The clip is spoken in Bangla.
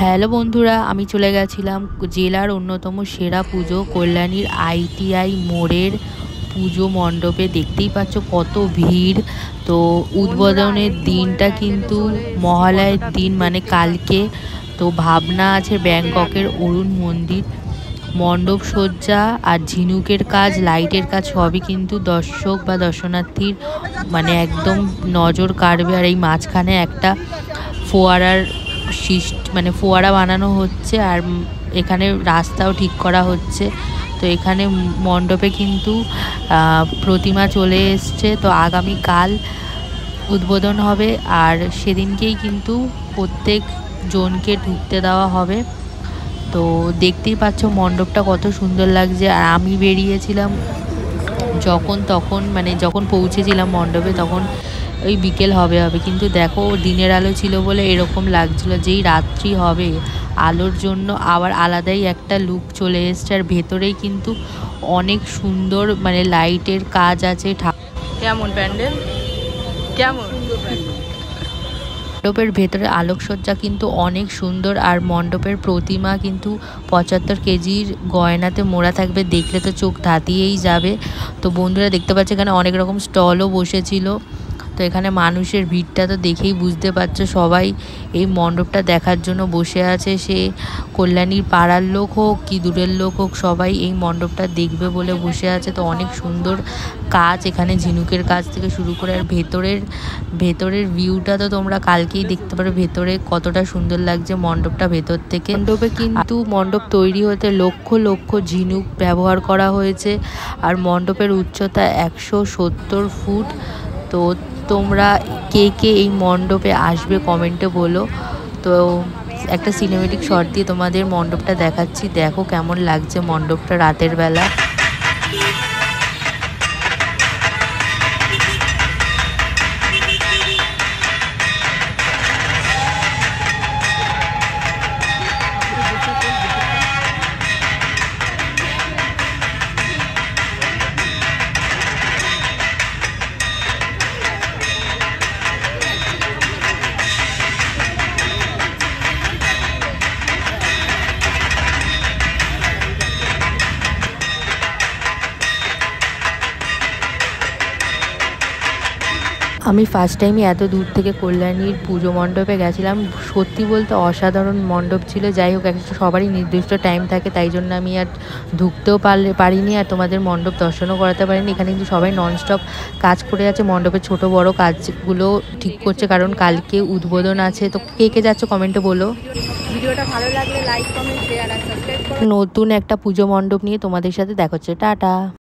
হ্যালো বন্ধুরা, আমি চলে গেছিলাম জেলার অন্যতম সেরা পুজো কল্যাণীর ITI মোড়ের পুজো মণ্ডপে। দেখতেই পাচ্ছ কত ভিড়। তো উদ্বোধনের দিনটা কিন্তু মহালয়ের দিন, মানে কালকে। তো ভাবনা আছে ব্যাংককের অরুণ মন্দির, মণ্ডপ সজ্জা আর ঝিনুকের কাজ, লাইটের কাজ সবই কিন্তু দর্শক বা দর্শনার্থীর মানে একদম নজর কাড়বে। আর এই মাঝখানে একটা ফোয়ারার মানে ফোয়ারা বানানো হচ্ছে, আর এখানে রাস্তাও ঠিক করা হচ্ছে। তো এখানে মণ্ডপে কিন্তু প্রতিমা চলে এসছে। তো আগামীকাল উদ্বোধন হবে, আর সেদিনকেই কিন্তু প্রত্যেক জনকে ঢুকতে দেওয়া হবে। তো দেখতেই পাচ্ছ মণ্ডপটা কত সুন্দর লাগছে। আর আমি বেরিয়েছিলাম যখন পৌঁছেছিলাম মণ্ডপে তখন ওই বিকেল হবে, কিন্তু দেখো দিনের আলো ছিল বলে এরকম লাগছিল। যেই রাত্রি হবে আলোর জন্য আবার আলাদাই একটা লুক চলে এসছে। আর ভেতরেই কিন্তু অনেক সুন্দর মানে লাইটের কাজ আছে। কেমন প্যান্ডেল, কেমন মণ্ডপের ভেতরে আলোকসজ্জা কিন্তু অনেক সুন্দর। আর মণ্ডপের প্রতিমা কিন্তু 75 কেজির গয়নাতে মোড়া থাকবে, দেখলে তো চোখ ধাঁধিয়েই যাবে। তো বন্ধুরা দেখতে পাচ্ছে এখানে অনেক রকম স্টলও বসেছিল। তো এখানে মানুষের ভিড়টা তো দেখেই বুঝতে পারছো, সবাই এই মণ্ডপটা দেখার জন্য বসে আছে। সে কল্যাণীর পাড়ার লোক হোক কি দূরের লোক হোক, সবাই এই মণ্ডপটা দেখবে বলে বসে আছে। তো অনেক সুন্দর কাজ এখানে, ঝিনুকের কাজ থেকে শুরু করে। আর ভেতরের ভিউটা তো তোমরা কালকেই দেখতে পারো, ভেতরে কতটা সুন্দর লাগছে মণ্ডপটা ভেতর থেকে। মণ্ডপে কিন্তু মণ্ডপ তৈরি হতে লক্ষ লক্ষ ঝিনুক ব্যবহার করা হয়েছে। আর মণ্ডপের উচ্চতা 170 ফুট। তো তোমরা কে কে এই মণ্ডপে আসবে কমেন্টে বলো। তো একটা সিনেমেটিক শট দিয়ে তোমাদের মণ্ডপটা দেখাচ্ছি, দেখো কেমন লাগছে মণ্ডপটা রাতের বেলা। আমি ফার্স্ট টাইমই এত দূর থেকে কল্যাণীর পুজো মণ্ডপে গেছিলাম। সত্যি বলতে অসাধারণ মণ্ডপ ছিল। যাই হোক, একটা সবারই নির্দিষ্ট টাইম থাকে, তাই জন্য আমি আর ঢুকতেও পারিনি আর তোমাদের মণ্ডপ দর্শনও করাতে পারিনি। এখানে কিন্তু সবাই ননস্টপ কাজ করে যাচ্ছে, মণ্ডপের ছোট বড় কাজগুলো ঠিক করছে, কারণ কালকে উদ্বোধন আছে। তো কে কে যাচ্ছে কমেন্টে বলো। ভিডিওটা ভালো লাগলে লাইক, কমেন্ট, শেয়ার আর সাবস্ক্রাইব করো। নতুন একটা পুজো মণ্ডপ নিয়ে তোমাদের সাথে দেখা হচ্ছে। টাটা।